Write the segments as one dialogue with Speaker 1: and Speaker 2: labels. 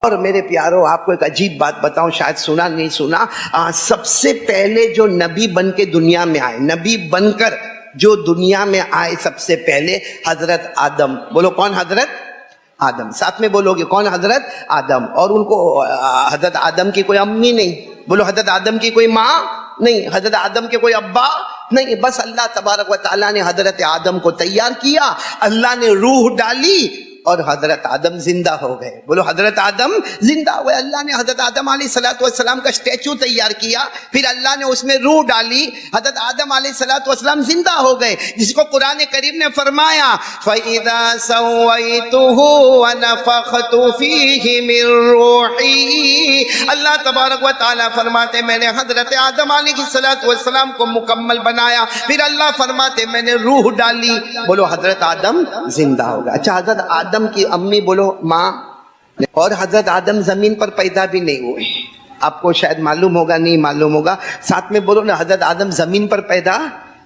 Speaker 1: اور میرے پیاروں آپ کو ایک عجیب بات بتاؤں، شاید سنا نہیں سنا، سب سے پہلے جو نبی بن کے دنیا میں آئے، نبی بن کر جو دنیا میں آئے سب سے پہلے حضرت آدم. بولو کون؟ حضرت آدم. ساتھ میں بولو گے کون؟ حضرت آدم. اور ان کو حضرت آدم کی کوئی امی نہیں، بولو حضرت آدم کی کوئی ماں نہیں، حضرت آدم کے کوئی ابا نہیں، بس اللہ تبارک و تعالیٰ نے حضرت آدم کو تیار کیا، اللہ نے روح ڈالی اور حضرت آدم زندہ ہو گئے. بولو حضرت آدم زندہ ہوئے. اللہ نے حضرت آدم علیہ السلام کا اسٹیچو تیار کیا، پھر اللہ نے اس میں روح ڈالی، حضرت آدم علیہ السلام زندہ ہو گئے، جس کو قرآن کریم نے فرمایا فَإِذَا سَوَّيْتُهُ وَنَفَخْتُ فِيهِ مِن رُوحِي. اللہ تبارک و تعالیٰ فرماتے میں نے حضرت آدم علیہ السلام کو مکمل بنایا، پھر اللہ فرماتے میں نے روح ڈالی. بولو حضرت آدم زندہ ہو گیا. اچھا حضرت آدم کی امی بولو ماں. اور حضرت آدم زمین پر پیدا بھی نہیں ہوئے، آپ کو شاید معلوم ہوگا نہیں معلوم ہوگا، ساتھ میں بولو نا، حضرت آدم زمین پر پیدا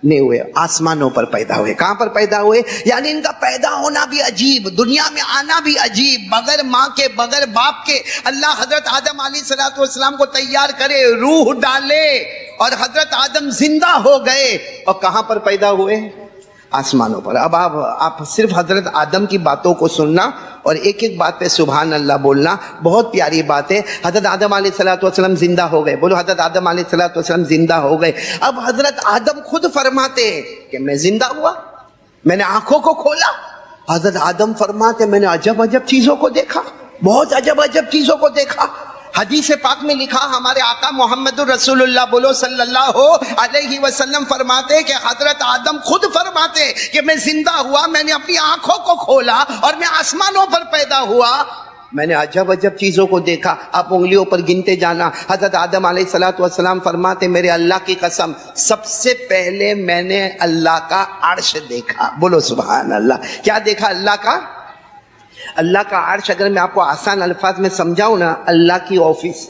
Speaker 1: نہیں ہوئے، آسمانوں پر پیدا ہوئے. کہاں پر پیدا ہوئے؟ یعنی ان کا پیدا ہونا بھی عجیب، دنیا میں آنا بھی عجیب، بغیر ماں کے بغیر باپ کے اللہ حضرت آدم علیہ السلام کو تیار کرے، روح ڈالے اور حضرت آدم زندہ ہو گئے. اور کہاں پر پیدا ہوئے؟ آسمانوں پر. اب آپ صرف حضرت آدم کی باتوں کو سننا اور ایک ایک بات پہ سبحان اللہ بولنا، بہت پیاری بات ہے. حضرت آدم علیہ السلام زندہ ہو گئے، بولو حضرت آدم علیہ السلام زندہ ہو گئے. اب حضرت آدم خود فرماتے ہیں کہ میں زندہ ہوا، میں نے آنکھوں کو کھولا. حضرت آدم فرماتے میں نے عجب عجب چیزوں کو دیکھا، بہت عجب عجب چیزوں کو دیکھا. حدیث پاک میں لکھا، ہمارے آقا محمد الرسول اللہ بولو صلی اللہ علیہ وسلم فرماتے کہ حضرت آدم خود فرماتے کہ میں زندہ ہوا، میں نے اپنی آنکھوں کو کھولا اور میں آسمانوں پر پیدا ہوا، میں نے عجب عجب چیزوں کو دیکھا. آپ انگلیوں پر گنتے جانا. حضرت آدم علیہ السلام فرماتے میرے اللہ کی قسم سب سے پہلے میں نے اللہ کا عرش دیکھا. بولو سبحان اللہ. کیا دیکھا؟ اللہ کا اللہ کا عرش. اگر میں آپ کو آسان الفاظ میں سمجھاؤں نا، اللہ کی آفس.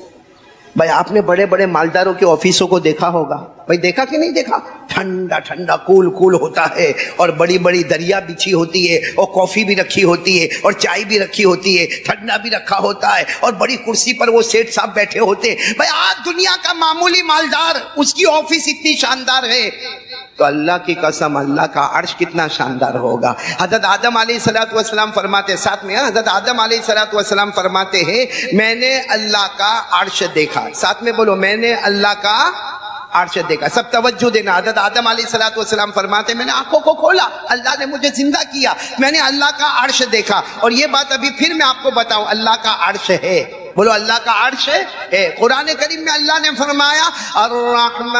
Speaker 1: بھائی آپ نے بڑے بڑے مالداروں کے آفسوں کو دیکھا ہوگا، بھائی دیکھا کہ نہیں دیکھا؟ ٹھنڈا ٹھنڈا کول ہوتا ہے اور بڑی بڑی دریا بچھی ہوتی ہے اور کافی بھی رکھی ہوتی ہے اور چائے بھی رکھی ہوتی ہے، ٹھنڈا بھی رکھا ہوتا ہے اور بڑی کرسی پر وہ سیٹ صاحب بیٹھے ہوتے ہیں. بھائی آج دنیا کا معمولی مالدار اس کی آفس اتنی شاندار ہے، تو اللہ کی قسم اللہ کا عرش کتنا شاندار ہوگا. حضرت آدم علیہ السلام فرماتے، ساتھ میں حضرت آدم علیہ السلام فرماتے ہیں میں نے اللہ کا عرش دیکھا. ساتھ میں بولو میں نے اللہ کا عرش دیکھا. سب توجہ دینا. حضرت آدم علیہ السلام فرماتے میں نے آنکھوں کو کھولا، اللہ نے مجھے زندہ کیا، میں نے اللہ کا عرش دیکھا. اور یہ بات ابھی پھر میں آپ کو بتاؤں، اللہ کا عرش ہے. بولو اللہ کا عرش ہے. قرآن کریم میں اللہ نے فرمایا الرحمن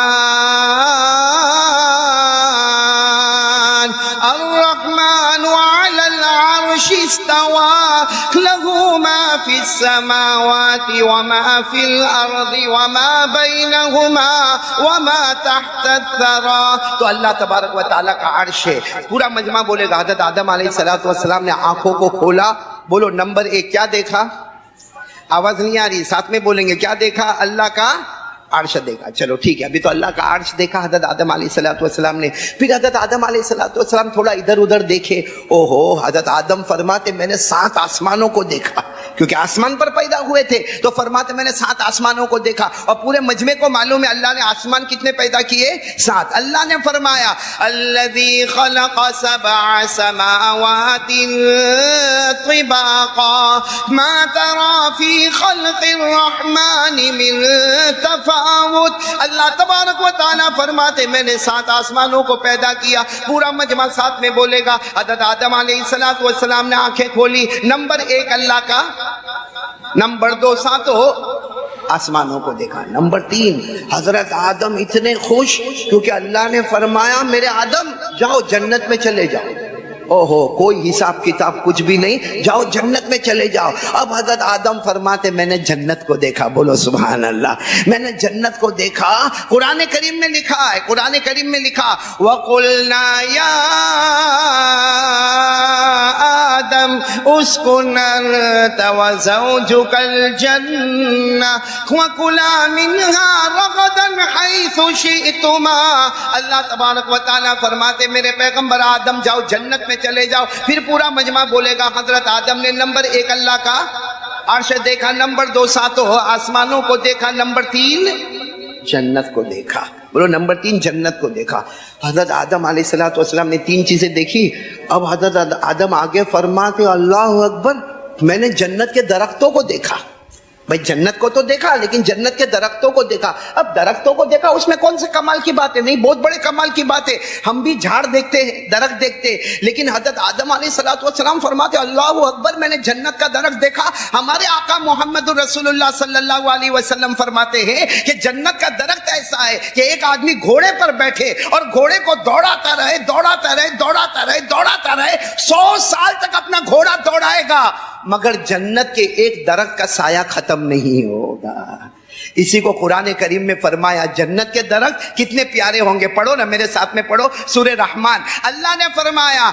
Speaker 1: علی العرش استوى له ما في السماوات وما في الارض وما بينهما وما تحت الثرى. تو اللہ تبارک و تعالیٰ کا عرش ہے. پورا مجمع بولے گا حضرت آدم علیہ السلام نے آنکھوں کو کھولا. بولو نمبر ایک کیا دیکھا؟ آواز نہیں آ رہی، ساتھ میں بولیں گے کیا دیکھا؟ اللہ کا عرش دیکھا. چلو ٹھیک ہے، ابھی تو اللہ کا عرش دیکھا حضرت آدم علیہ السلام نے. پھر حضرت آدم علیہ السلام تھوڑا ادھر ادھر دیکھے. اوہو، حضرت آدم فرماتے میں نے 7 آسمانوں کو دیکھا، کیونکہ آسمان پر پیدا ہوئے تھے تو فرماتے میں نے 7 آسمانوں کو دیکھا. اور پورے مجمع کو معلوم ہے اللہ نے آسمان کتنے پیدا کیے؟ 7. اللہ نے فرمایا الذی خلق 7 سماوات طباقا ما ترى فی خلق الرحمن من تفاوت. اللہ تبارک و تعالیٰ فرماتے میں نے 7 آسمانوں کو پیدا کیا. پورا مجمع ساتھ میں بولے گا حضرت آدم علیہ السلام نے آنکھیں کھولی. نمبر 1 اللہ کا، نمبر 2 7 آسمانوں کو دیکھا. نمبر 3 حضرت آدم اتنے خوش کیونکہ اللہ نے فرمایا میرے آدم جاؤ جنت میں چلے جاؤ. اوہو، کوئی حساب کتاب کچھ بھی نہیں، جاؤ جنت میں چلے جاؤ. اب حضرت آدم فرماتے میں نے جنت کو دیکھا. بولو سبحان اللہ. میں نے جنت کو دیکھا. قرآن کریم میں لکھا ہے، قرآن کریم میں لکھا وَقُلْنَا يَا آدم اسْكُنْ أَنْتَ وَزَوْجُكَ الْجَنَّةَ وَكُلَا مِنْهَا رَغَدًا حَيْثُ شِئْتُمَا. اللہ تبارک و تعالیٰ فرماتے میرے پیغمبر آدم جاؤ جنت میں چلے جاؤ. پھر پورا مجمع بولے گا حضرت آدم نے نمبر 1 اللہ کا عرش دیکھا، نمبر 2 ساتوں آسمانوں کو دیکھا، نمبر 3 جنت کو دیکھا. بولو نمبر 3 جنت کو دیکھا. حضرت آدم علیہ السلام نے 3 چیزیں دیکھی. اب حضرت آدم آگے فرماتے اللہ اکبر، میں نے جنت کے درختوں کو دیکھا. بھائی جنت کو تو دیکھا لیکن جنت کے درختوں کو دیکھا. اب درختوں کو دیکھا اس میں کون سے کمال کی بات ہے؟ نہیں، بہت بڑے کمال کی بات ہے. ہم بھی جھاڑ دیکھتے ہیں، درخت دیکھتے ہیں، لیکن حضرت آدم علیہ السلام فرماتے اللہ اکبر، میں نے جنت کا درخت دیکھا. ہمارے آقا محمد رسول اللہ صلی اللہ علیہ وسلم فرماتے ہیں کہ جنت کا درخت ایسا ہے کہ ایک آدمی گھوڑے پر بیٹھے اور گھوڑے کو دوڑاتا رہے دوڑاتا رہے دوڑاتا رہے دوڑاتا رہے، 100 سال تک اپنا گھوڑا دوڑائے گا مگر جنت کے ایک درخت کا سایہ ختم نہیں ہوگا. اسی کو قرآن کریم میں فرمایا. جنت کے درخت کتنے پیارے ہوں گے، پڑھو نا میرے ساتھ میں، پڑھو سورہ رحمان. اللہ نے فرمایا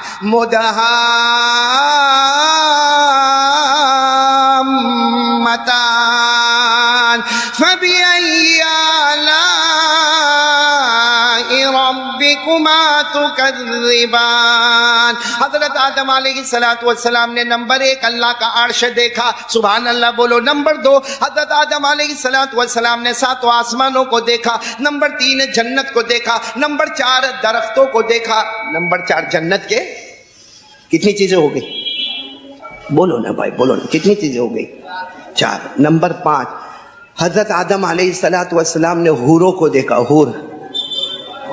Speaker 1: مدہامتان فبأي آلاء ربكما تكذبان. حضرت آدم علیہ السلام نے نمبر 1 اللہ کا عرش دیکھا، سبحان اللہ بولو. نمبر 2 حضرت آدم علیہ السلام نے 7 آسمانوں کو دیکھا. نمبر 3 جنت کو دیکھا. نمبر 4 درختوں کو دیکھا. نمبر 4 جنت کے کتنی چیزیں ہو گئی؟ بولو نا بھائی، بولو نا، کتنی چیزیں ہو گئی؟ 4. نمبر 5 حضرت آدم علیہ السلام نے حوروں کو دیکھا.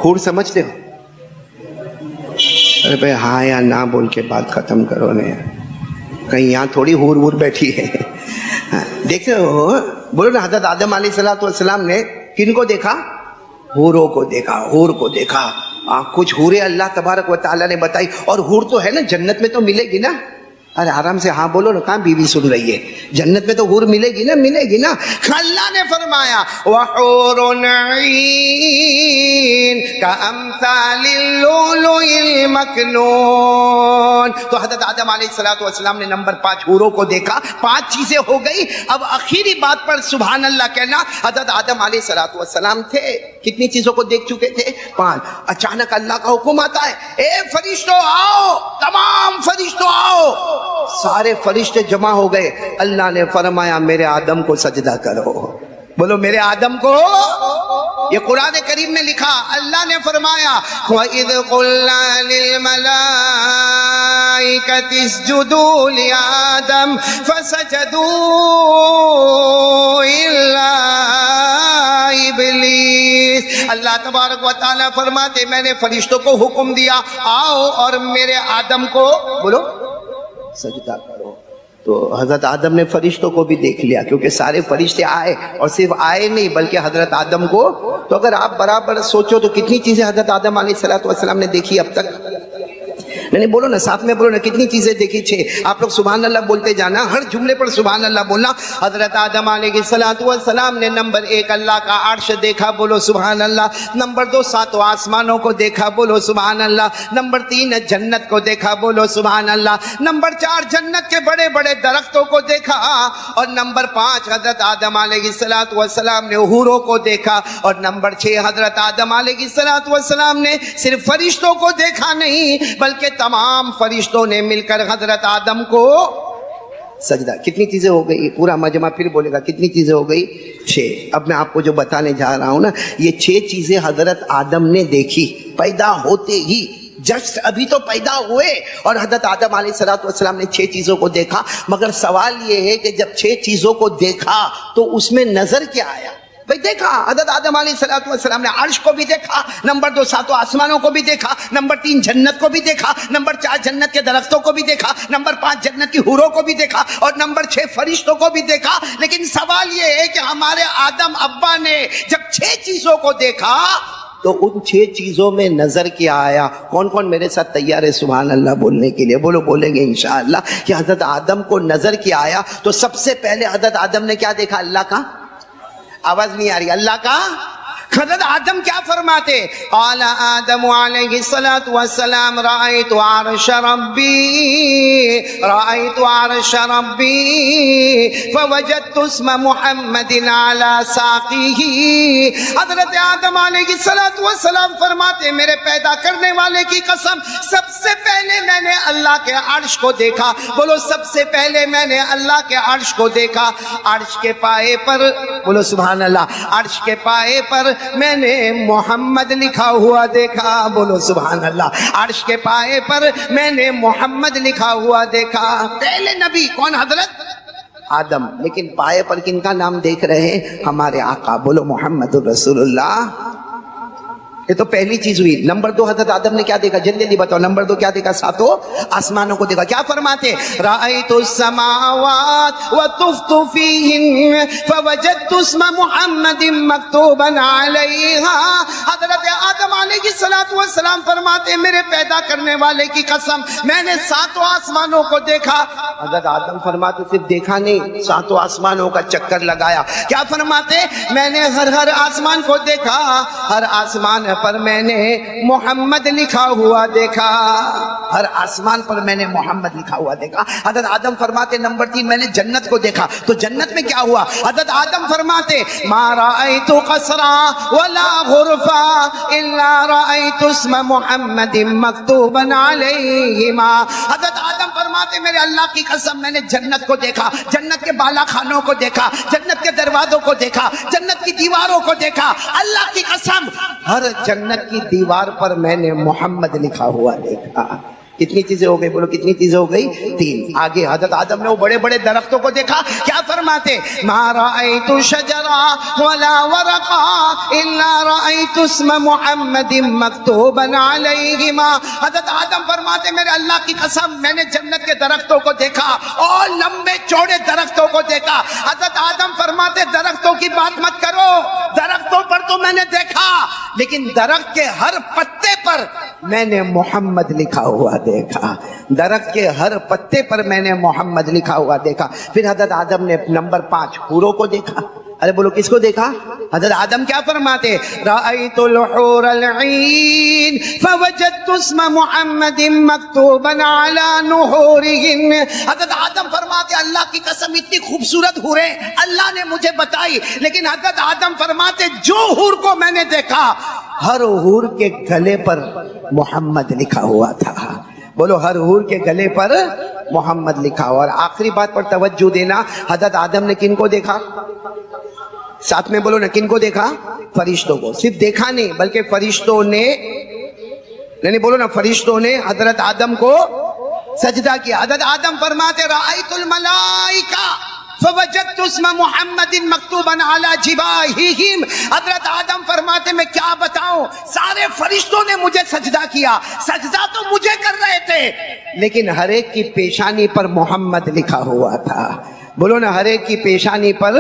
Speaker 1: حور سمجھتے ہو؟ ارے بھائی ہاں یا نہ بول کے بات ختم کرو نا، کہیں یہاں تھوڑی حور بیٹھی ہے. دیکھتے ہو؟ بولو نا. حضرت آدم علیہ السلام نے کن کو دیکھا؟ حوروں کو دیکھا. حور کو دیکھا. کچھ حوریں اللہ تبارک و تعالیٰ نے بتائی. اور حور تو ہے نا جنت میں تو ملے گی نا. ارے آرام سے ہاں بولو نا، کہاں بیوی سن رہی ہے؟ جنت میں تو حور ملے گی نا، ملے گی نا. اللہ نے فرمایا وحور عین کامثال اللؤلؤ المکنون. تو حضرت آدم علیہ السلام نے نمبر 5 حوروں کو دیکھا. 5 چیزیں ہو گئی. اب آخری بات پر سبحان اللہ کہنا. حضرت آدم علیہ السلام تھے، کتنی چیزوں کو دیکھ چکے تھے؟ 5. اچانک اللہ کا حکم آتا ہے اے فرشتوں آؤ، تمام فرشتوں آؤ. سارے فرشتے جمع ہو گئے. اللہ نے فرمایا میرے آدم کو سجدہ کرو. بولو میرے آدم کو. یہ قرآن کریم میں لکھا. اللہ نے فرمایا وَإِذْ قُلْنَا لِلْمَلَائِكَةِ اسْجُدُوا لِآدَمَ فَسَجَدُوا إِلَّا ابلیس. اللہ تبارک و تعالیٰ فرماتے میں نے فرشتوں کو حکم دیا آؤ اور میرے آدم کو بولو سجدہ کرو. تو حضرت آدم نے فرشتوں کو بھی دیکھ لیا کیونکہ سارے فرشتے آئے، اور صرف آئے نہیں بلکہ حضرت آدم کو. تو اگر آپ برابر سوچو تو کتنی چیزیں حضرت آدم علیہ السلام نے دیکھی اب تک؟ نہیں بولو نا، ساتھ میں بولو نا، کتنی چیزیں دیکھی؟ 6. آپ لوگ سبحان اللہ بولتے جانا، ہر جملے پر سبحان اللہ بولنا. حضرت آدم علیہ السلام نے نمبر 1 اللہ کا عرش دیکھا، بولو سبحان اللہ. نمبر 2 7 آسمانوں کو دیکھا، بولو سبحان اللہ. نمبر 3 جنت کو دیکھا، بولو سبحان اللہ. نمبر 4 جنت کے بڑے بڑے درختوں کو دیکھا. اور نمبر 5 حضرت آدم علیہ السلام نے حوروں کو دیکھا. اور نمبر 6 حضرت آدم علیہ السلام نے صرف فرشتوں کو دیکھا نہیں بلکہ تمام فرشتوں نے مل کر حضرت آدم کو سجدہ. کتنی چیزیں ہو گئی؟ پورا مجمع پھر بولے گا کتنی چیزیں ہو گئی؟ 6. اب میں آپ کو جو بتانے جا رہا ہوں نا، یہ 6 چیزیں حضرت آدم نے دیکھی پیدا ہوتے ہی. جسٹ ابھی تو پیدا ہوئے اور حضرت آدم علیہ السلام نے 6 چیزوں کو دیکھا. مگر سوال یہ ہے کہ جب 6 چیزوں کو دیکھا تو اس میں نظر کیا آیا؟ بھئی دیکھا حضرت آدم علیہ السلام نے عرش کو بھی دیکھا. نمبر 2 7 آسمانوں کو بھی دیکھا. نمبر 3 جنت کو بھی دیکھا. نمبر 4 جنت کے درختوں کو بھی دیکھا. نمبر 5 جنت کی حوروں کو بھی دیکھا. اور نمبر 6 فرشتوں کو بھی دیکھا. لیکن سوال یہ ہے کہ ہمارے آدم ابا نے جب 6 چیزوں کو دیکھا تو ان 6 چیزوں میں نظر کیا آیا؟ کون کون میرے ساتھ تیار ہے سبحان اللہ بولنے کے لیے؟ بولو بولیں گے انشاءاللہ. کہ حضرت آدم کو نظر کیا آیا تو سب سے پہلے حضرت آدم نے کیا دیکھا؟ اللہ کا. آواز نہیں آ رہی. اللہ کا. حضرت آدم کیا فرماتے؟ قال آدم علیہ السلام رأیت عرش ربی فوجدت اسم محمد علی ساقیہ. حضرت آدم علیہ السلام فرماتے میرے پیدا کرنے والے کی قسم سب سے پہلے میں نے اللہ کے عرش کو دیکھا. بولو سب سے پہلے میں نے اللہ کے عرش کو دیکھا. عرش کے پائے پر, بولو سبحان اللہ, عرش کے پائے پر میں نے محمد لکھا ہوا دیکھا. بولو سبحان اللہ. عرش کے پائے پر میں نے محمد لکھا ہوا دیکھا. پہلے نبی کون؟ حضرت آدم. لیکن پائے پر کن کا نام دیکھ رہے ہیں؟ ہمارے آقا. بولو محمد الرسول اللہ. یہ تو پہلی چیز ہوئی. نمبر 2, حضرت آدم نے کیا دیکھا؟ جلدی جلدی بتاؤ. نمبر 2 کیا دیکھا؟ 7 آسمانوں کو دیکھا. کیا فرماتے؟ رأیت السماوات وطفت فیہن فوجدت اسم محمد مکتوبا علیہا. حضرت آدم علیہ السلام فرماتے میرے پیدا کرنے والے کی قسم میں نے 7 آسمانوں کو دیکھا. حضرت آدم فرماتے صرف دیکھا نہیں, 7 آسمانوں کا چکر لگایا. کیا فرماتے؟ میں نے ہر آسمان کو دیکھا, ہر آسمان پر میں نے محمد لکھا ہوا دیکھا. ہر آسمان پر میں نے محمد لکھا ہوا دیکھا. حضرت آدم فرماتے نمبر 3 میں نے جنت کو دیکھا. تو جنت میں کیا ہوا؟ حضرت آدم فرماتے ما رأیت قصرا ولا غرفا الا رأیت اسم محمد مکتوبا علیہما. حضرت آدم فرماتے میرے اللہ کی قسم میں نے جنت کو دیکھا, جنت کے بالا خانوں کو دیکھا, جنت کے دروازوں کو دیکھا, جنت کی دیواروں کو دیکھا. اللہ کی قسم ہر جنت کی دیوار پر میں نے محمد لکھا ہوا دیکھا. کتنی چیزیں ہو گئی؟ بولو کتنی چیزیں ہو گئی؟ 3. آگے حضرت آدم نے وہ بڑے بڑے درختوں کو دیکھا. کیا فرماتے؟ ما رأیت شجرا ولا ورقا الا رأیت اسم محمد مکتوبا علیہما. حضرت آدم فرماتے میرے اللہ کی قسم میں نے جنت کے درختوں کو دیکھا اور لمبے چوڑے درختوں کو دیکھا. حضرت آدم فرماتے درختوں کی بات مت کرو, درختوں پر تو میں نے دیکھا لیکن درخت کے ہر پتے پر میں نے محمد لکھا ہوا دیکھا. درخت کے ہر پتے پر میں نے محمد لکھا ہوا دیکھا. پھر حضرت آدم نے نمبر 5 حوروں کو دیکھا. ارے بولو کس کو دیکھا؟ حضرت آدم کیا فرماتے؟ رأیت الحور العین فوجدت اسم محمد مکتوبا علی نحورہن. حضرت آدم فرماتے اللہ کی قسم اتنی خوبصورت حوریں اللہ نے مجھے بتائی, لیکن حضرت آدم فرماتے جو حور کو میں نے دیکھا ہر حور کے گلے پر محمد لکھا ہوا تھا. بولو ہر حور کے گلے پر محمد لکھا ہوا. اور آخری بات پر توجہ دینا, حضرت آدم نے کن کو دیکھا؟ ساتھ میں بولو نا, کن کو دیکھا؟ فرشتوں کو. صرف دیکھا نہیں بلکہ فرشتوں نے, نہیں بولو نا, فرشتوں نے حضرت آدم کو سجدہ کیا. حضرت آدم فرماتے رأیت الملائکہ فوجدت اسم محمد مکتوبا علی جباہہم. حضرت آدم فرماتے میں کیا بتاؤں, سارے فرشتوں نے مجھے سجدہ کیا. سجدہ تو مجھے کر رہے تھے لیکن ہر ایک کی پیشانی پر محمد لکھا ہوا تھا. بولو نا, ہر ایک کی پیشانی پر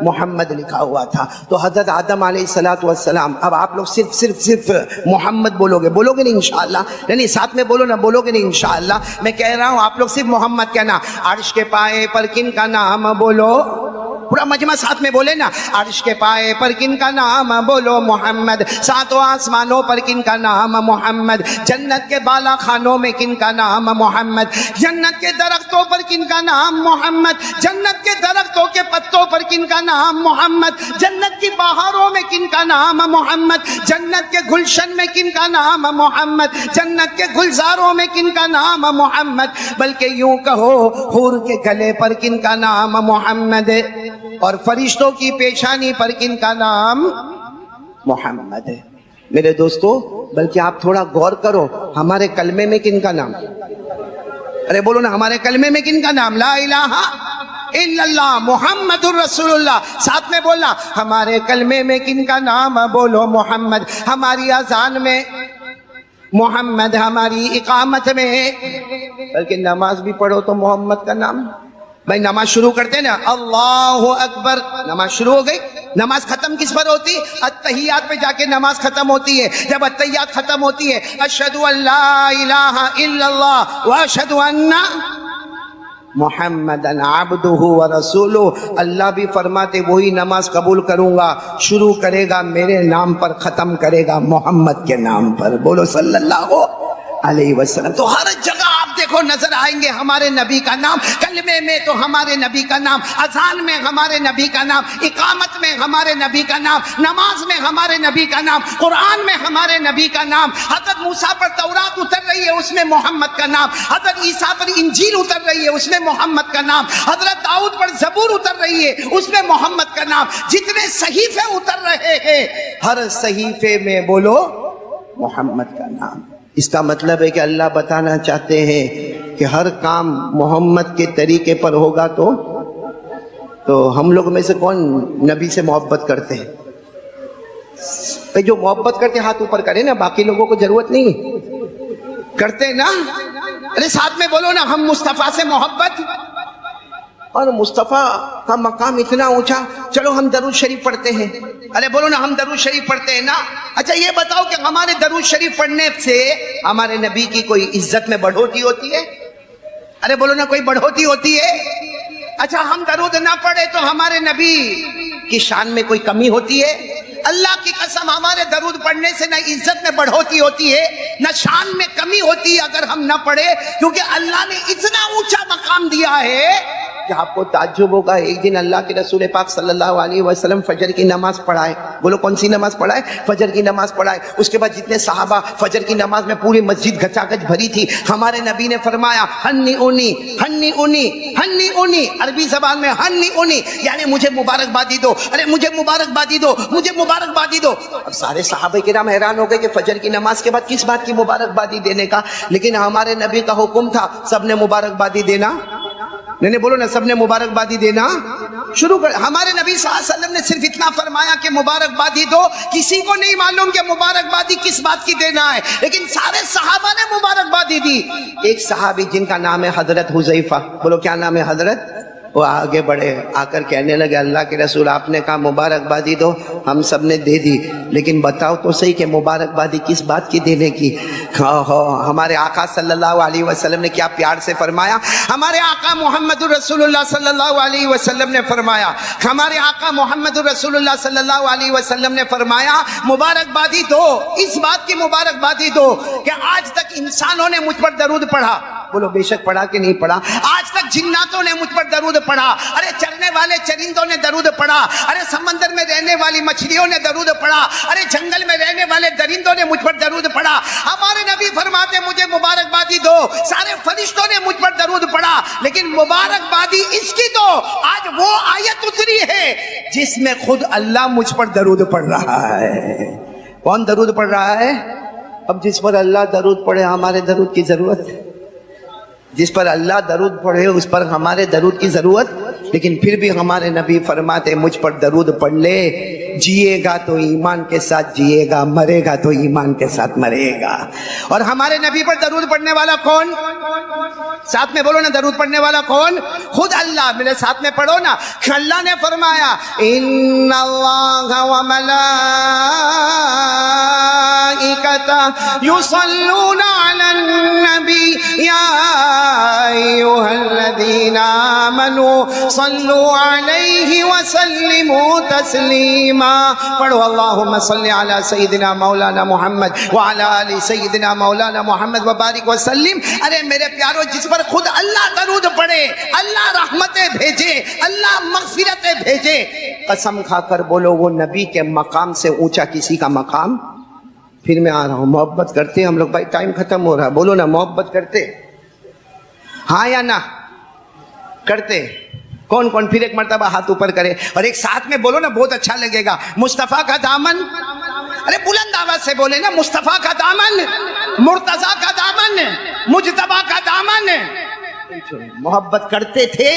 Speaker 1: محمد لکھا ہوا تھا. تو حضرت آدم علیہ السلام, اب آپ لوگ صرف محمد بولو گے نہیں انشاءاللہ, نہیں ساتھ میں بولو نا, بولو گے نہیں انشاءاللہ. میں کہہ رہا ہوں آپ لوگ صرف محمد کہنا. عرش کے پائے پر کن کا نام بولو, پورا مجمع ساتھ میں بولے نا. عرش کے پائے پر کن کا نام بولو محمد. 7 آسمانوں پر کن کا نام محمد. جنت کے بالا خانوں میں کن کا نام محمد. جنت کے درختوں پر کن کا نام محمد. جنت کے درختوں کے پتوں پر کن کا نام محمد. جنت کی بہاروں میں کن کا نام محمد. جنت کے گلشن میں کن کا نام محمد. جنت کے گلزاروں میں کن کا نام محمد. بلکہ یوں کہو حور کے گلے پر کن کا نام محمد اور فرشتوں کی پیشانی پر کن کا نام محمد ہے. میرے دوستو, بلکہ آپ تھوڑا غور کرو, ہمارے کلمے میں کن کا نام, ارے بولو نا, ہمارے کلمے میں کن کا نام؟ لا الہ الا اللہ محمد الرسول اللہ. ساتھ میں بولنا, ہمارے کلمے میں کن کا نام بولو محمد. ہماری اذان میں محمد, ہماری اقامت میں, بلکہ نماز بھی پڑھو تو محمد کا نام. بھائی نماز شروع کرتے ہیں نا, اللہ اکبر, نماز شروع ہو گئی. نماز ختم کس پر ہوتی؟ التحیات پہ جا کے نماز ختم ہوتی ہے. جب التحیات ختم ہوتی ہے, اشہد ان لا الہ الا اللہ واشہد ان محمد عبدہ ورسولہ. اللہ بھی فرماتے وہی نماز قبول کروں گا, شروع کرے گا میرے نام پر, ختم کرے گا محمد کے نام پر. بولو صلی اللہ علیہ وسلم. تو ہر جگہ آپ دیکھو نظر آئیں گے ہمارے نبی کا نام، کلمے میں تو ہمارے نبی کا نام، اذان میں ہمارے نبی کا نام، اقامت میں ہمارے نبی کا نام، نماز میں ہمارے نبی کا نام، قرآن میں ہمارے نبی کا نام، حضرت موسیٰ پر تورات اتر رہی ہے اس میں محمد کا نام، حضرت عیسیٰ پر انجیل اتر رہی ہے اس میں محمد کا نام، حضرت داؤد پر زبور اتر رہی ہے اس میں محمد کا نام، جتنے صحیفے اتر رہے ہیں ہر صحیفے میں بولو محمد کا نام۔ اس کا مطلب ہے کہ اللہ بتانا چاہتے ہیں کہ ہر کام محمد کے طریقے پر ہوگا تو ہم لوگ میں سے کون نبی سے محبت کرتے ہیں؟ جو محبت کرتے ہاتھ اوپر کرے نا، باقی لوگوں کو ضرورت نہیں کرتے نا۔ ارے ساتھ میں بولو نا، ہم مصطفیٰ سے محبت، اور مصطفیٰ کا مقام اتنا اونچا، چلو ہم درود شریف پڑھتے ہیں، ارے بولو نا ہم درود شریف پڑھتے ہیں نا۔ اچھا یہ بتاؤ کہ ہمارے درود شریف پڑھنے سے ہمارے نبی کی کوئی عزت میں بڑھوتری ہوتی ہے؟ ارے بولو نا کوئی بڑھوتری ہوتی ہے؟ اچھا ہم درود نہ پڑھے تو ہمارے نبی کی شان میں کوئی کمی ہوتی ہے؟ اللہ کی قسم ہمارے درود پڑھنے سے نہ عزت میں بڑھوتری ہوتی ہے نہ شان میں کمی ہوتی ہے اگر ہم نہ پڑھے، کیونکہ اللہ نے اتنا اونچا مقام دیا ہے کہ آپ کو تعجب ہوگا۔ ایک دن اللہ کے رسول پاک صلی اللہ علیہ وسلم فجر کی نماز پڑھائے، بولو کون سی نماز پڑھائے؟ فجر کی نماز پڑھائے۔ اس کے بعد جتنے صحابہ فجر کی نماز میں پوری مسجد گچا گچ بھری تھی، ہمارے نبی نے فرمایا ہنی اونی ہنی اونی ہنی اونی، عربی زبان میں ہنی اونی یعنی مجھے مبارکبادی دو، ارے مجھے مبارکبادی دو، مجھے مبارکبادی دو۔ اب سارے صحابہ کرام حیران ہو گئے کہ فجر کی نماز کے بعد کس بات کی مبارکبادی دینے کا، لیکن ہمارے نبی کا حکم تھا سب نے مبارکبادی دینا، نہیں بولو نا سب نے مبارکبادی دینا شروع کر۔ ہمارے نبی صلی اللہ علیہ وسلم نے صرف اتنا فرمایا کہ مبارکبادی دو، کسی کو نہیں معلوم کہ مبارکبادی کس بات کی دینا ہے، لیکن سارے صحابہ نے مبارکبادی دی۔ ایک صحابی جن کا نام ہے حضرت حذیفہ، بولو کیا نام ہے حضرت؟ وہ آگے بڑھے، آ کر کہنے لگے اللہ کے رسول آپ نے کہا مبارکبادی دو، ہم سب نے دے دی، لیکن بتاؤ تو صحیح کہ مبارکبادی کس بات کی دینے کی؟ ہمارے آقا صلی اللہ علیہ وسلم نے کیا پیار سے فرمایا، ہمارے آقا محمد رسول اللہ صلی اللہ علیہ وسلم نے فرمایا، ہمارے آقا محمد رسول اللہ صلی اللہ علیہ وسلم نے فرمایا مبارکبادی دو، اس بات کی مبارکبادی دو کہ آج تک انسانوں نے مجھ پر درود پڑھا، بولو بے شک پڑھا کہ نہیں پڑھا؟ آج تک جناتوں نے مجھ پر درود پڑھا، ارے چرنے والے چرندوں نے درود پڑھا، ارے سمندر میں رہنے والی مچھلیوں نے درود پڑھا، ارے جنگل میں رہنے والے درندوں نے مجھ پر درود پڑھا۔ ہمارے نبی فرماتے مجھے مبارکبادی دو، سارے فرشتوں نے مجھ پر درود پڑھا، لیکن مبارکبادی اس کی دو آج وہ آیت اتری ہے جس میں خود اللہ مجھ پر درود پڑھ رہا ہے۔ کون درود پڑھ رہا ہے؟ اب جس پر اللہ درود پڑھے ہمارے درود کی ضرورت، جس پر اللہ درود پڑھے اس پر ہمارے درود کی ضرورت، لیکن پھر بھی ہمارے نبی فرماتے مجھ پر درود پڑھ لے، جیے گا تو ایمان کے ساتھ جیے گا، مرے گا تو ایمان کے ساتھ مرے گا۔ اور ہمارے نبی پر درود پڑھنے والا کون؟ ساتھ میں بولو نا درود پڑھنے والا کون؟ خود اللہ۔ میرے ساتھ میں پڑھو نا، اللہ نے فرمایا ان اللہ و یصلون علی النبی یا ایھا الذین آمنوا صلوا علیہ وسلموا تسلیما۔ پڑھو اللہم صلی علی سیدنا مولانا محمد وعلی آل سیدنا مولانا محمد وبارک وسلم۔ ارے میرے پیارو، جس پر خود اللہ درود پڑھے، اللہ رحمتیں بھیجے، اللہ مغفرتیں بھیجے، قسم کھا کر بولو وہ نبی کے مقام سے اونچا کسی کا مقام۔ پھر میں آ رہا ہوں، محبت کرتے ہیں ہم لوگ؟ بھائی ٹائم ختم ہو رہا ہے، بولو نا محبت کرتے ہاں یا نہ کرتے؟ کون کون پھر ایک مرتبہ ہاتھ اوپر کرے اور ایک ساتھ میں بولو نا، بہت اچھا لگے گا۔ مصطفیٰ کا دامن، ارے بلند آواز سے بولے نا، مصطفیٰ کا دامن، مرتضیٰ کا دامن، مجتبیٰ کا دامن۔ محبت کرتے تھے،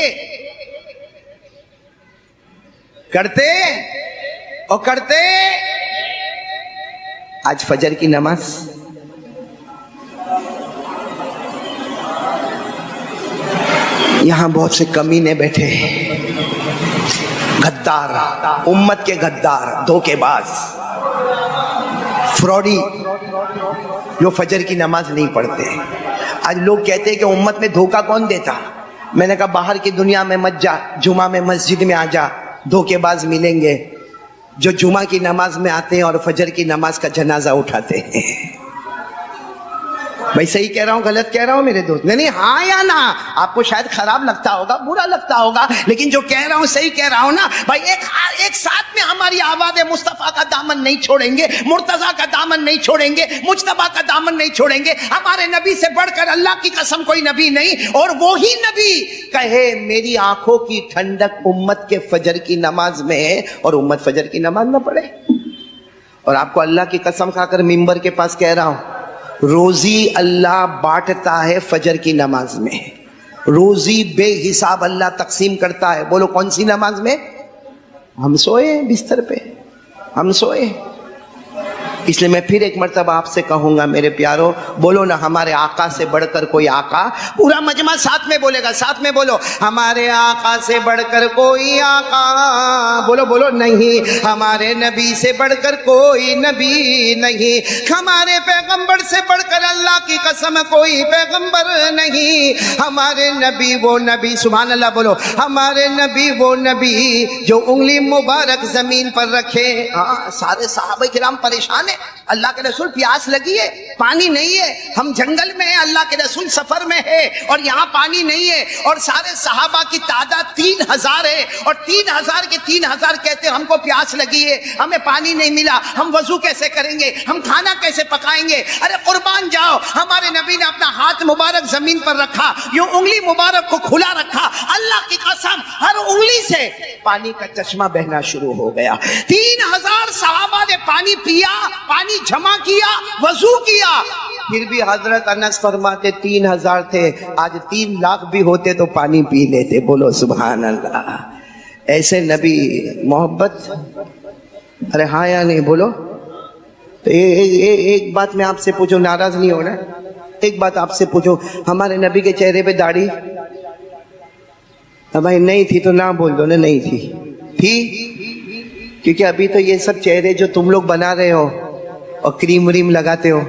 Speaker 1: کرتے اور کرتے۔ آج فجر کی نماز یہاں بہت سے کمینے بیٹھے، غدار، امت کے غدار، دھوکے باز، فراڈی، جو فجر کی نماز نہیں پڑھتے۔ آج لوگ کہتے ہیں کہ امت میں دھوکہ کون دیتا؟ میں نے کہا باہر کی دنیا میں مت جا، جمعہ میں مسجد میں آ جا، دھوکے باز ملیں گے جو جمعہ کی نماز میں آتے ہیں اور فجر کی نماز کا جنازہ اٹھاتے ہیں۔ بھائی صحیح کہہ رہا ہوں غلط کہہ رہا ہوں میرے دوست؟ نہیں ہاں یا نہ؟ آپ کو شاید خراب لگتا ہوگا، برا لگتا ہوگا، لیکن جو کہہ رہا ہوں صحیح کہہ رہا ہوں نا بھائی۔ ایک ساتھ میں ہماری آواز مصطفیٰ کا دامن نہیں چھوڑیں گے، مرتضیٰ کا دامن نہیں چھوڑیں گے، مجتبیٰ کا دامن نہیں چھوڑیں گے۔ ہمارے نبی سے بڑھ کر اللہ کی قسم کوئی نبی نہیں، اور وہی نبی کہے میری آنکھوں کی ٹھنڈک امت کے فجر کی نماز میں ہے، اور امت فجر کی نماز نہ پڑھے۔ اور آپ کو اللہ کی قسم کھا کر ممبر کے پاس کہہ رہا ہوں، روزی اللہ بانٹتا ہے فجر کی نماز میں، روزی بے حساب اللہ تقسیم کرتا ہے۔ بولو کون سی نماز میں؟ ہم سوئے بستر پہ، ہم سوئے۔ اس لیے میں پھر ایک مرتبہ آپ سے کہوں گا میرے پیارو، بولو نا ہمارے آقا سے بڑھ کر کوئی آقا۔ پورا مجمع ساتھ میں بولے گا، ساتھ میں بولو، ہمارے آقا سے بڑھ کر کوئی آقا۔ بولو بولو، نہیں ہمارے نبی سے بڑھ کر کوئی نبی نہیں، ہمارے پیغمبر سے بڑھ کر اللہ کی قسم کوئی پیغمبر نہیں، ہمارے نبی وہ نبی، سبحان اللہ بولو، ہمارے نبی وہ نبی جو انگلی مبارک زمین پر رکھے۔ ہاں سارے صحابہ کرام پریشان ہیں، اللہ کے رسول پیاس لگی ہے، پانی نہیں ہے، ہم جنگل میں ہیں، اللہ کے رسول سفر میں ہے اور یہاں پانی نہیں ہے، اور سارے صحابہ کی تعداد 3000 ہے، اور 3000 کے 3000 کہتے ہیں ہم کو پیاس لگی ہے، ہمیں پانی نہیں ملا، ہم وضو کیسے کریں گے، ہم کھانا کیسے پکائیں گے؟ ارے قربان جاؤ، ہمارے نبی نے اپنا ہاتھ مبارک زمین پر رکھا، یوں انگلی مبارک کو کھلا رکھا، اللہ کی قسم ہر انگلی سے پانی کا چشمہ بہنا شروع ہو گیا۔ 3000 صحابہ نے پانی پیا، پانی جمع کیا، وضو کیا، پھر بھی حضرت انس فرماتے 3000 تھے، آج 3 لاکھ بھی ہوتے تو پانی پی لیتے۔ بولو سبحان اللہ۔ ایسے نبی محبت، ارے ہاں یا نہیں بولو؟ تو ایک بات میں آپ سے پوچھوں، ناراض نہیں ہونا، ایک بات آپ سے پوچھو، ہمارے نبی کے چہرے پہ داڑھی بھائی نہیں تھی تو نہ بول دو نا، نہیں تھی، کیونکہ ابھی تو یہ سب چہرے جو تم لوگ بنا رہے ہو اور کریم وریم لگاتے ہو،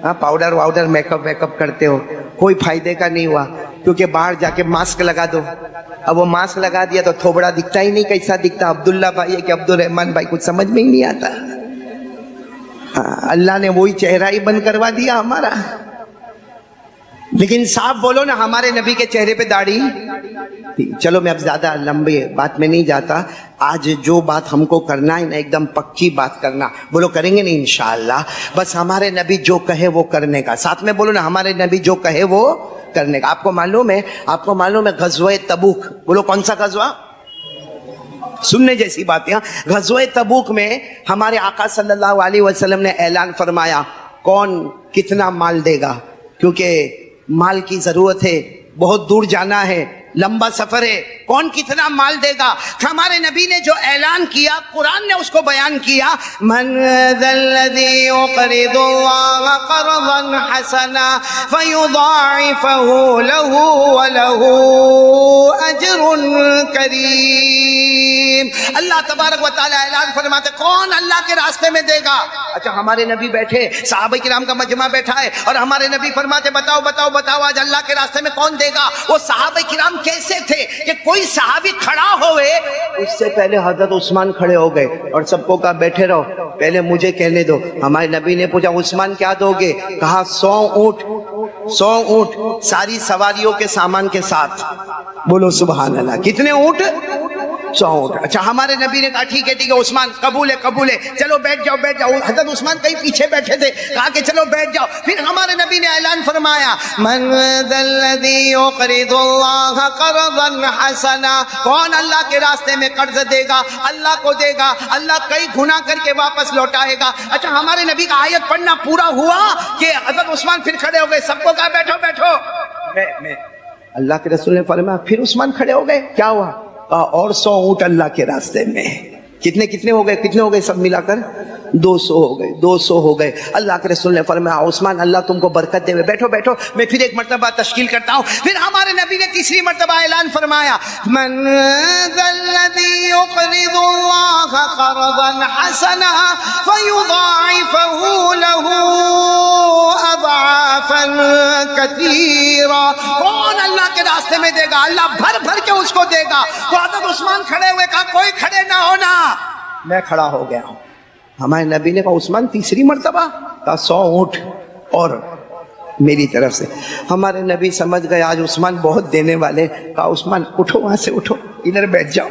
Speaker 1: ہاں پاؤڈر واؤڈر میک اپ کرتے ہو، کوئی فائدے کا نہیں ہوا، کیونکہ باہر جا کے ماسک لگا دو۔ اب وہ ماسک لگا دیا تو تھوبڑا دکھتا ہی نہیں، کیسا دکھتا؟ عبداللہ بھائی ہے کہ عبدالرحمن بھائی، کچھ سمجھ میں ہی نہیں آتا۔ اللہ نے وہی چہرہ ہی بند کروا دیا ہمارا۔ لیکن صاحب بولو نا ہمارے نبی کے چہرے پہ داڑھی تھی۔ چلو میں اب زیادہ لمبی بات میں نہیں جاتا، آج جو بات ہم کو کرنا ہے نا ایک دم پکی بات کرنا، بولو کریں گے نہیں انشاءاللہ؟ بس ہمارے نبی جو کہے وہ کرنے کا، ساتھ میں بولو نا ہمارے نبی جو کہے وہ کرنے کا۔ آپ کو معلوم ہے غزوہ تبوک، بولو کون سا غزوہ؟ سننے جیسی باتیں۔ غزوہ تبوک میں ہمارے آقا صلی اللہ علیہ وسلم نے اعلان فرمایا کون کتنا مال دے گا، کیونکہ مال کی ضرورت ہے، بہت دور جانا ہے، لمبا سفر ہے، کون کتنا مال دے گا؟ ہمارے نبی نے جو اعلان کیا قرآن نے اس کو بیان کیا، من ذا الذی یقرض اللہ قرضا حسنا فیضاعفہ لہ ولہ اجر کریم۔ اللہ تبارک و تعالی اعلان فرماتے کون اللہ کے راستے میں دے گا؟ اچھا ہمارے نبی بیٹھے، صحابہ کرام کا مجمع بیٹھا ہے، اور ہمارے نبی فرماتے بتاؤ بتاؤ بتاؤ آج اللہ کے راستے میں کون دے گا؟ وہ صحابہ کرام کیسے تھے کہ کوئی صحابی کھڑا ہوئے، اس سے پہلے حضرت عثمان کھڑے ہو گئے اور سب کو کہا بیٹھے رہو، پہلے مجھے کہنے دو۔ ہمارے نبی نے پوچھا عثمان کیا دو گے؟ کہا 100 اونٹ ساری سواریوں کے سامان کے ساتھ۔ بولو سبحان اللہ، کتنے اونٹ؟ 100 اونٹ۔ اچھا ہمارے نبی نے کہا ٹھیک ہے عثمان قبول ہے، چلو بیٹھ جاؤ۔ حضرت عثمان کہیں پیچھے بیٹھے تھے، کہا کہ چلو بیٹھ جاؤ۔ پھر ہمارے نبی نے اعلان فرمایا من ذا الذی یقرض اللہ قرضا حسنا، کون اللہ کے راستے میں قرض دے گا؟ اللہ کو دے گا، اللہ کئی گنا کر کے واپس لوٹائے گا۔ اچھا ہمارے نبی کا آیت پڑھنا پورا ہوا کہ حضرت عثمان پھر کھڑے ہو گئے، سب کو کہا بیٹھو بیٹھو۔ اللہ کے رسول نے فرمایا پھر عثمان کھڑے ہو گئے، کیا ہوا؟ اور 100 اونٹ اللہ کے راستے میں۔ کتنے ہو گئے سب ملا کر؟ 200 ہو گئے۔ اللہ کے رسول نے فرمایا عثمان اللہ تم کو برکت دے، بیٹھو بیٹھو، میں پھر ایک مرتبہ تشکیل کرتا ہوں۔ پھر ہمارے نبی نے تیسری مرتبہ اعلان فرمایا من ذا الذی یقرض اللہ قرضا حسنا فیضاعفہ لہ اضعافا کثیرا، کون اللہ کے راستے میں دے گا؟ اللہ بھر بھر کے اس کو دے گا۔ تو حضرت عثمان کھڑے ہوئے، کہا کوئی کھڑے نہ ہونا، میں کھڑا ہو گیا ہوں۔ ہمارے نبی نے کہا عثمان تیسری مرتبہ؟ کہا 100 اونٹ اور میری طرف سے. ہمارے نبی سمجھ گئے آج عثمان بہت دینے والے. کہا عثمان اٹھو وہاں سے, اٹھو ادھر بیٹھ جاؤ,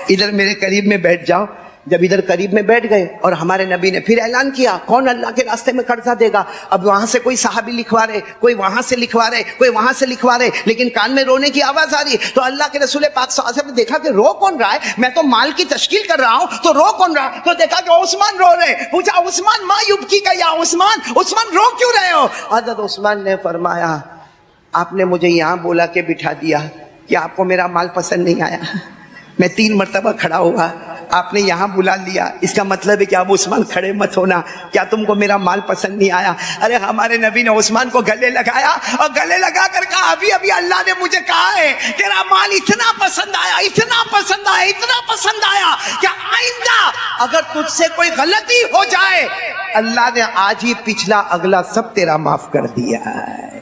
Speaker 1: ادھر میرے قریب میں بیٹھ جاؤ. جب ادھر قریب میں بیٹھ گئے اور ہمارے نبی نے پھر اعلان کیا کون اللہ کے راستے میں قرضہ دے گا. اب وہاں سے کوئی صحابی لکھوا رہے, کوئی وہاں سے لکھوا رہے, کوئی وہاں سے لکھوا رہے, لیکن کان میں رونے کی آواز آ رہی. تو اللہ کے رسول پاک صلی اللہ علیہ وسلم نے دیکھا کہ رو کون رہا ہے, میں تو مال کی تشکیل کر رہا ہوں, تو رو کون رہا, تو دیکھا کہ عثمان رو رہے. پوچھا عثمان ما یبکی کا یا عثمان, عثمان رو کیوں رہے ہو؟ حضرت عثمان نے فرمایا آپ نے مجھے یہاں بولا کے بٹھا دیا کہ آپ کو میرا مال پسند نہیں آیا. میں 3 مرتبہ کھڑا ہوا, آپ نے یہاں بلا لیا, اس کا مطلب ہے کہ اب عثمان کھڑے مت ہونا, کیا تم کو میرا مال پسند نہیں آیا؟ ارے ہمارے نبی نے عثمان کو گلے لگایا اور گلے لگا کر کہا ابھی ابھی اللہ نے مجھے کہا ہے تیرا مال اتنا پسند آیا, اتنا پسند آیا, اتنا پسند آیا کہ آئندہ اگر تجھ سے کوئی غلطی ہو جائے اللہ نے آج ہی پچھلا اگلا سب تیرا معاف کر دیا ہے.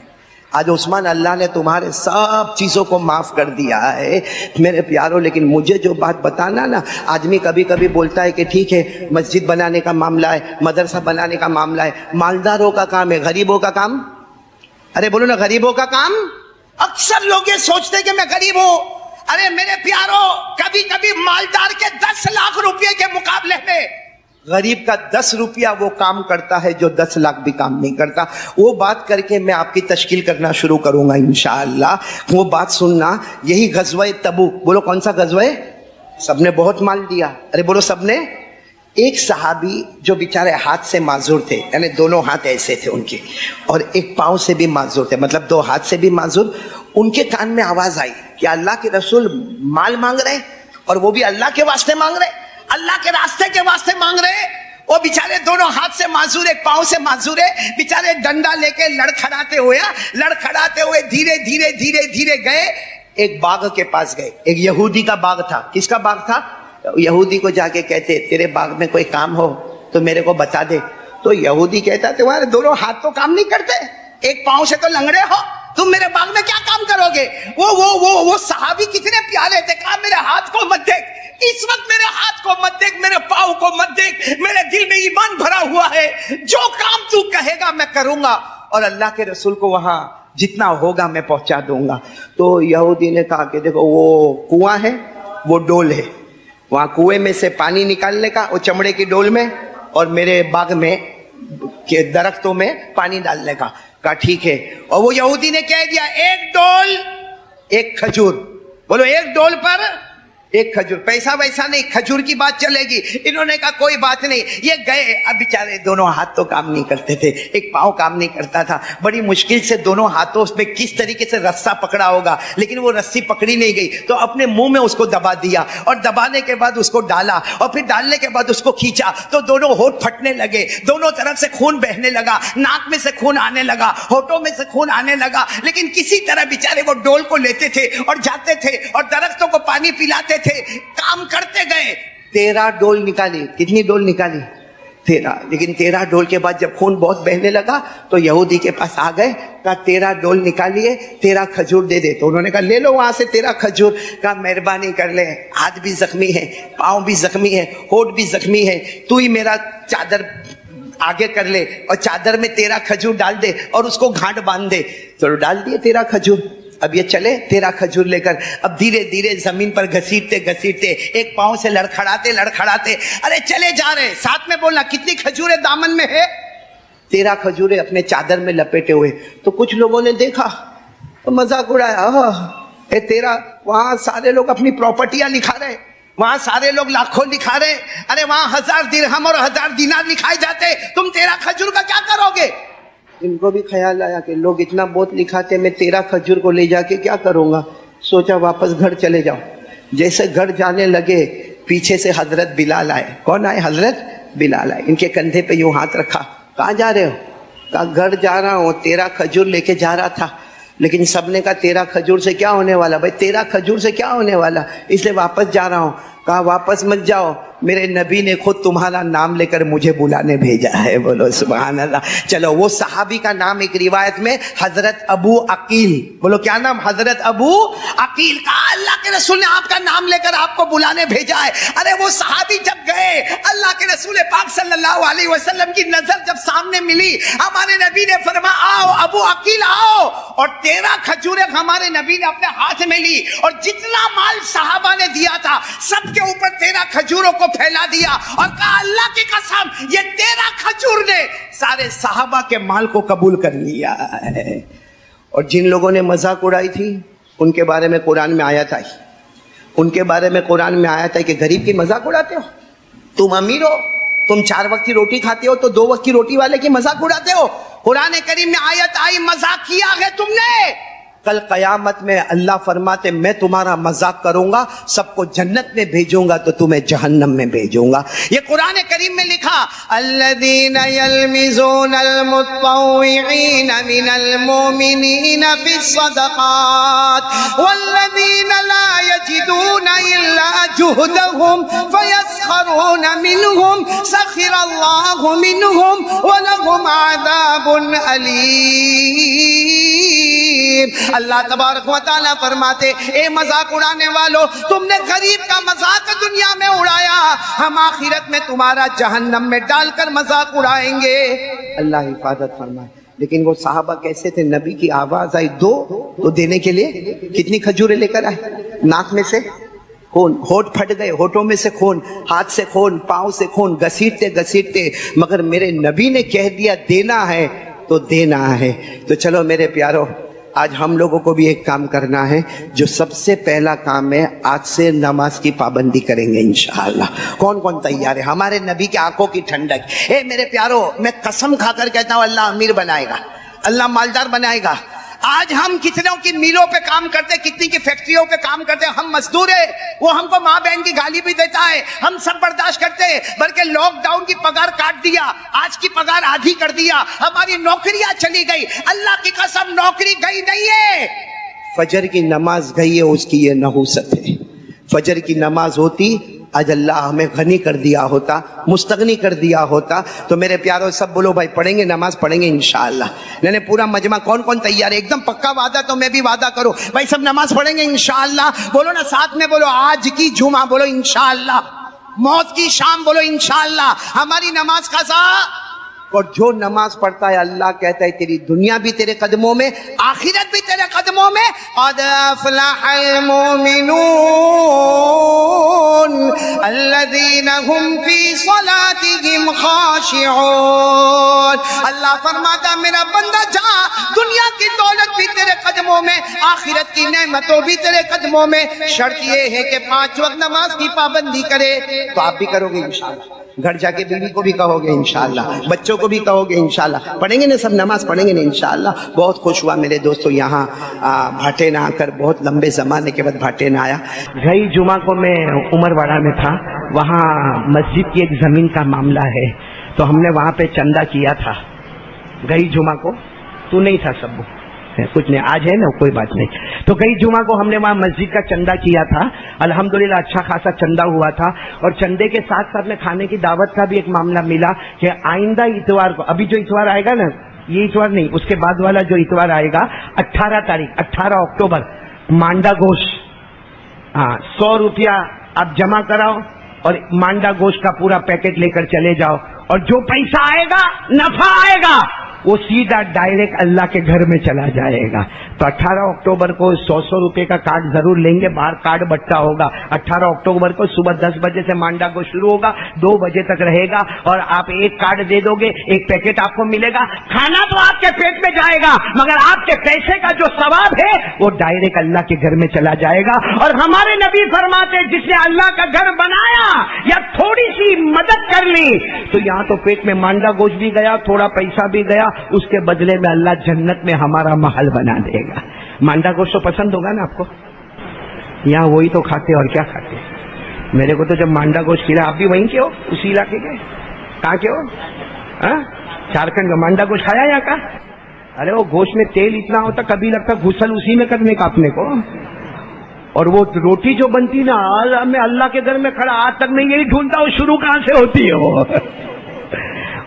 Speaker 1: آج عثمان اللہ نے تمہارے سب چیزوں کو معاف کر دیا ہے میرے پیاروں. لیکن مجھے جو بات بتانا نا, آدمی کبھی کبھی بولتا ہے کہ ٹھیک ہے مسجد بنانے کا معاملہ ہے, مدرسہ بنانے کا معاملہ ہے, مالداروں کا کام ہے, غریبوں کا کام, ارے بولو نا غریبوں کا کام. اکثر لوگ یہ سوچتے کہ میں غریب ہوں. ارے میرے پیاروں کبھی کبھی مالدار کے 10 لاکھ روپے کے مقابلے میں غریب کا 10 روپیہ وہ کام کرتا ہے جو 10 لاکھ بھی کام نہیں کرتا. وہ بات کر کے میں آپ کی تشکیل کرنا شروع کروں گا انشاءاللہ. وہ بات سننا, یہی غزوہ تبوک, بولو کون سا غزوہ ہے؟ سب نے بہت مال دیا, ارے بولو سب نے. ایک صحابی جو بیچارے ہاتھ سے معذور تھے, یعنی دونوں ہاتھ ایسے تھے ان کے, اور ایک پاؤں سے بھی معذور تھے, مطلب 2 ہاتھ سے بھی معذور. ان کے کان میں آواز آئی کہ اللہ کے رسول مال مانگ رہے, اور وہ بھی اللہ کے واسطے مانگ رہے, اللہ کے راستے کے واسطے مانگ رہے. وہ بیچارے دونوں ہاتھ سے معذور, ایک پاؤں سے معذور ہے. بیچارے ڈنڈا لے کے لڑکھڑاتے ہوئے دھیرے دھیرے دھیرے دھیرے گئے, ایک باغ کے پاس گئے. ایک یہودی کا باغ تھا. کس کا باغ تھا؟ یہودی کو جا کے کہتے تیرے باغ میں کوئی کام ہو تو میرے کو بتا دے. تو یہودی کہتا تمہارے دونوں ہاتھ تو کام نہیں کرتے, ایک پاؤں سے تو لنگڑے ہو, تم میرے باغ میں کیا کام کرو گے؟ وہ صحابی کتنے پیارے تھے. کہا میرے ہاتھ کو مت دیکھ, اس وقت میرے ہاتھ کو مت دیکھ, میرے پاؤں کو مت دیکھ, میرے دل میں ایمان بھرا ہوا ہے, جو کام تو کہے گا میں کروں گا, اور اللہ کے رسول کو وہاں جتنا ہوگا میں پہنچا دوں گا. تو یہودی نے کہا کہ دیکھو وہ کنواں ہے, وہ ڈول ہے, وہاں کنویں میں سے پانی نکالنے کا, وہ چمڑے کی ڈول میں, اور میرے باغ میں کے درختوں میں پانی ڈالنے کا. کہا ٹھیک ہے. اور وہ یہودی نے کہہ دیا ایک ڈول ایک کھجور, بولو ایک ڈول پر ایک کھجور, پیسہ ویسا نہیں, کھجور کی بات چلے گی. انہوں نے کہا کوئی بات نہیں. یہ گئے, اب بیچارے دونوں ہاتھ تو کام نہیں کرتے تھے, ایک پاؤں کام نہیں کرتا تھا, بڑی مشکل سے دونوں ہاتھوں میں کس طریقے سے رسا پکڑا ہوگا, لیکن وہ رسی پکڑی نہیں گئی, تو اپنے منہ میں اس کو دبا دیا, اور دبانے کے بعد اس کو ڈالا, اور پھر ڈالنے کے بعد اس کو کھینچا تو دونوں ہونٹ پھٹنے لگے, دونوں طرف سے خون بہنے لگا, ناک میں سے خون آنے لگا, ہونٹوں میں سے خون آنے لگا. لیکن کسی طرح بیچارے وہ ڈول کو لیتے تھے اور جاتے تھے اور درختوں کو پانی پلاتے تھے, کام کرتے گئے. 13 ڈول نکالی. کتنی ڈول نکالی؟ 13. لیکن 13 ڈول کے بعد جب خون بہت بہنے لگا تو یہودی کے پاس آ گئے, کہا 13 ڈول نکالیے, 13 کھجور دے دے. تو انہوں نے کہا لے لو وہاں سے 13 کھجور. کہا مہربانی کر لے, ہاتھ بھی زخمی ہے, پاؤں بھی زخمی ہے, ہونٹ بھی زخمی ہے, تو ہی میرا چادر آگے کر لے اور چادر میں 13 کھجور ڈال دے اور اس کو گھاٹ باندھ دے. تو ڈال دیے 13 کھجور. اب یہ چلے 13 کھجور لے کر, اب دھیرے دھیرے زمین پر گھسیٹتے ایک پاؤں سے لڑکھڑاتے, ارے چلے جا رہے. ساتھ میں بولنا کتنی کھجوریں دامن میں ہے؟ 13 کھجوریں اپنے چادر میں لپیٹے ہوئے. تو کچھ لوگوں نے دیکھا تو مذاق اڑایا, 13. وہاں سارے لوگ اپنی پراپرٹیاں لکھا رہے, وہاں سارے لوگ لاکھوں لکھا رہے, ارے وہاں 1000 درہم اور 1000 دینار لکھائے جاتے, تم 13 کھجور کا کیا کرو گے؟ ان کو بھی خیال آیا کہ لوگ اتنا بہت لکھاتے, میں 13 کھجور کو لے جا کے کیا کروں گا. سوچا واپس گھر چلے جاؤ. جیسے گھر جانے لگے پیچھے سے حضرت بلال آئے. کون آئے؟ حضرت بلال آئے. ان کے کندھے پہ یوں ہاتھ رکھا. کہاں جا رہے ہو؟ کہا گھر جا رہا ہوں, 13 کھجور لے کے جا رہا تھا, لیکن سب نے کہا 13 کھجور سے کیا ہونے والا؟ بھائی 13 کھجور سے کیا ہونے والا, اس لیے واپس جا رہا ہوں. کہا واپس مت جاؤ, میرے نبی نے خود تمہارا نام لے کر مجھے بلانے بھیجا ہے. بولو سبحان اللہ. چلو وہ صحابی کا نام ایک روایت میں حضرت ابو عقیل. بولو کیا نام؟ حضرت ابو عقیل. کہا اللہ کے رسول نے آپ کا نام لے کر آپ کو بلانے بھیجا ہے. ارے وہ صحابی جب گئے, اللہ کے رسول پاک صلی اللہ علیہ وسلم کی نظر جب سامنے ملی, ہمارے نبی نے فرمایا آؤ ابو عقیل آؤ, اور 13 کھجوریں ہمارے نبی نے اپنے ہاتھ میں لی, اور جتنا مال صحابہ نے دیا تھا سب کے اوپر 13 کھجوروں کو پھیلا دیا, اور کہا اللہ کی قسم یہ 13 کھجور نے سارے صحابہ کے مال کو قبول کر لیا ہے. اور جن لوگوں نے مذاق اڑائی تھی ان کے بارے میں قرآن میں آیت آئی, ان کے بارے میں قرآن میں آیت ہے کہ غریب کی مذاق اڑاتے ہو, تم امیر ہو, تم 4 وقت کی روٹی کھاتے ہو تو 2 وقت کی روٹی والے کی مذاق اڑاتے ہو. قرآن کریم میں آیت آئی مذاق کیا ہے تم نے. کل قیامت میں اللہ فرماتے میں تمہارا مذاق کروں گا, سب کو جنت میں بھیجوں گا تو تمہیں جہنم میں بھیجوں گا. یہ قرآن کریم میں لکھا الذین یلمزون المتطوعین من المؤمنین فی الصدقات والذین لا یجدون الا جہدهم فیسخرون منهم سخر اللہ منهم ولهم عذاب علیم. اللہ تبارک و تعالیٰ فرماتے اے مذاق اڑانے والو, تم نے غریب کا مذاق دنیا میں اڑایا, ہم آخرت میں تمہارا جہنم میں ڈال کر مذاق اڑائیں گے. اللہ حفاظت فرمائے. لیکن وہ صحابہ کیسے تھے؟ نبی کی آواز آئی دو تو دینے کے لیے کتنی کھجوریں لے کر آئے؟ ناک میں سے خون, ہونٹ پھٹ گئے, ہونٹوں میں سے خون, ہاتھ سے خون, پاؤں سے خون, گھسیٹتے گھسیٹتے, مگر میرے نبی نے کہہ دیا دینا ہے تو دینا ہے. تو چلو میرے پیارو, آج ہم لوگوں کو بھی ایک کام کرنا ہے, جو سب سے پہلا کام ہے آج سے نماز کی پابندی کریں گے انشاءاللہ. کون کون تیار ہے؟ ہمارے نبی کے آنکھوں کی ٹھنڈک. اے میرے پیارو, میں قسم کھا کر کہتا ہوں اللہ امیر بنائے گا, اللہ مالدار بنائے گا. آج ہم کتنوں کی میلوں پہ کام کرتے, کتنی کی فیکٹریوں پہ کام کرتے, ہم مزدور ہیں, وہ ہم کو ماں بہن کی گالی بھی دیتا ہے, ہم سب برداشت کرتے ہیں, بلکہ لاک ڈاؤن کی پگار کاٹ دیا, آج کی پگار آدھی کر دیا, ہماری نوکریاں چلی گئی. اللہ کی قسم نوکری گئی نہیں ہے, فجر کی نماز گئی ہے, اس کی یہ نحوست ہے. فجر کی نماز ہوتی آج اللہ ہمیں غنی کر دیا ہوتا, مستغنی کر دیا ہوتا. تو میرے پیاروں سب بولو بھائی پڑھیں گے, نماز پڑھیں گے انشاءاللہ. نہیں نہیں پورا مجمع کون کون تیار ہے؟ ایک دم پکا وعدہ, تو میں بھی وعدہ کروں بھائی سب نماز پڑھیں گے انشاءاللہ. بولو نا ساتھ میں, بولو آج کی جمعہ, بولو انشاءاللہ. موت کی شام, بولو انشاءاللہ. ہماری نماز قضا. اور جو نماز پڑھتا ہے اللہ کہتا ہے تیری دنیا بھی تیرے قدموں میں, آخرت بھی تیرے قدموں میں. قد افلح المؤمنون الذین هم فی صلاتهم خاشعون. اللہ فرماتا میرا بندہ جا, دنیا کی دولت بھی تیرے قدموں میں, آخرت کی نعمتوں بھی تیرے قدموں میں. شرط یہ ہے کہ 5 وقت نماز کی پابندی کرے. تو آپ بھی کرو گے انشاءاللہ, گھر جا کے بیوی کو بھی کہو گے انشاءاللہ, بچوں کو بھی کہو گے انشاءاللہ. پڑھیں گے نا سب نماز پڑھیں گے نا انشاءاللہ. بہت خوش ہوا میرے دوستو یہاں بھاٹے نہ آ کر, بہت لمبے زمانے کے بعد بھاٹے نہ آیا. گئی جمعہ کو میں عمر واڑہ میں تھا, وہاں مسجد کی ایک زمین کا معاملہ ہے, تو ہم نے وہاں پہ چندہ کیا تھا. گئی جمعہ کو تو نہیں تھا, سب کچھ نہیں, آج ہے نا کوئی بات نہیں. تو گئی جمعہ کو ہم نے وہاں مسجد کا چندہ کیا تھا, الحمدللہ اچھا خاصا چندہ ہوا تھا. اور چندے کے ساتھ ساتھ میں کھانے کی دعوت کا بھی ایک معاملہ ملا کہ آئندہ اتوار کو, ابھی جو اتوار آئے گا نا, یہ اتوار نہیں, اس کے بعد والا جو اتوار آئے گا 18 تاریخ 18 اکتوبر, مانڈا گوشت 100 روپیہ آپ جمع کراؤ اور مانڈا گوشت کا پورا پیکٹ لے کر چلے جاؤ, اور جو پیسہ آئے گا, نفع آئے گا, وہ سیدھا ڈائریکٹ اللہ کے گھر میں چلا جائے گا. تو 18 اکتوبر کو 100 روپے کا کارڈ ضرور لیں گے, باہر کارڈ بٹا ہوگا. 18 اکتوبر کو صبح 10 بجے سے مانڈا کو شروع ہوگا, 2 بجے تک رہے گا, اور آپ ایک کارڈ دے دو گے, ایک پیکٹ آپ کو ملے گا. کھانا تو آپ کے پیٹ میں جائے گا, مگر آپ کے پیسے کا جو ثواب ہے وہ ڈائریکٹ اللہ کے گھر میں چلا جائے گا. اور ہمارے نبی فرماتے جس نے اللہ کا گھر بنایا یا تھوڑی سی مدد کر لی, تو یہاں تو پیٹ میں مانڈا گوشت بھی گیا, تھوڑا پیسہ بھی گیا, اس کے بدلے میں اللہ جنت میں ہمارا محل بنا دے گا. مانڈا گوشت تو پسند ہوگا نا آپ کو, یہاں وہی تو کھاتے اور کیا کھاتے. میرے کو تو جب مانڈا گوشت کھلا, آپ بھی وہیں کے ہو, اسی علاقے کے, کہاں کے ہو؟ جھارکھنڈ کا. مانڈا گوشت کھایا یہاں کا؟ ارے وہ گوشت میں تیل اتنا ہوتا کبھی لگتا غسل اسی میں کرنے کا اپنے کو.
Speaker 2: اور وہ روٹی جو بنتی نا، میں اللہ کے گھر میں کھڑا آج تک میں یہی ڈھونڈتا ہوں شروع کہاں سے ہوتی ہے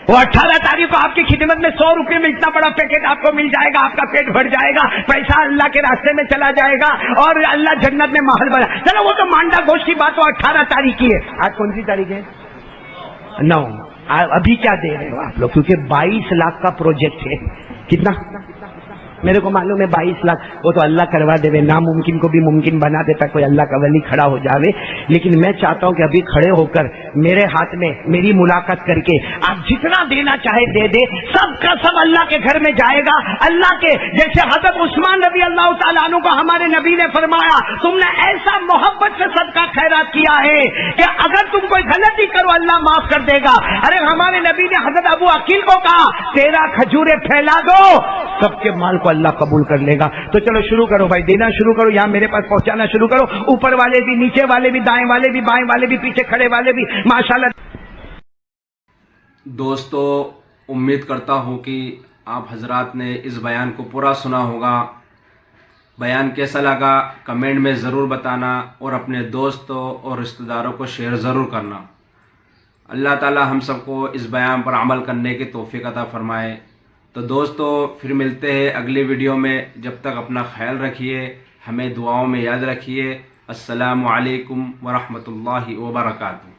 Speaker 2: وہ 18 تاریخ کو آپ کی خدمت میں 100 روپے میں اتنا بڑا پیکٹ آپ کو مل جائے گا، آپ کا پیٹ بھر جائے گا، پیسہ اللہ کے راستے میں چلا جائے گا اور اللہ جنت میں محل بنا. چلو وہ تو مانڈا گوشت کی بات وہ 18 تاریخ کی ہے. آج کون سی تاریخ ہے؟ 9. ابھی کیا دے رہے ہو آپ لوگ؟ کیونکہ 22 لاکھ کا پروجیکٹ ہے. کتنا؟ میرے کو معلوم ہے 22 لاکھ. وہ تو اللہ کروا دے، ناممکن کو بھی ممکن بنا دیتا، کوئی اللہ کا ولی کھڑا ہو جاوے. لیکن میں چاہتا ہوں کہ ابھی کھڑے ہو کر میرے ہاتھ میں میری ملاقات کر کے آپ جتنا دینا چاہے دے دے، سب کا سب اللہ کے گھر میں جائے گا. اللہ کے جیسے حضرت عثمان رضی اللہ تعالیٰ عنہ کو ہمارے نبی نے فرمایا تم نے ایسا محبت سے صدقہ خیرات کیا ہے کہ اگر تم کوئی غلطی کرو اللہ معاف کر دے گا. ارے ہمارے نبی نے حضرت ابو عقیل کو کہا 13 کھجوریں پھیلا دو، سب کے مال کو اللہ قبول کر لے گا. تو چلو شروع کرو بھائی، دینا شروع کرو، یہاں میرے پاس پہنچانا شروع کرو. اوپر والے بھی، نیچے والے بھی، دائیں والے بھی، بائیں والے بھی، پیچھے کھڑے والے بھی، ماشاءاللہ.
Speaker 3: دوستو، امید کرتا ہوں کہ آپ حضرات نے اس بیان کو پورا سنا ہوگا. بیان کیسا لگا کمنٹ میں ضرور بتانا اور اپنے دوستوں اور رشتہ داروں کو شیئر ضرور کرنا. اللہ تعالی ہم سب کو اس بیان پر عمل کرنے کی توفیق عطا فرمائے. تو دوستو پھر ملتے ہیں اگلی ویڈیو میں. جب تک اپنا خیال رکھیے، ہمیں دعاؤں میں یاد رکھیے. السلام علیکم ورحمۃ اللہ وبرکاتہ.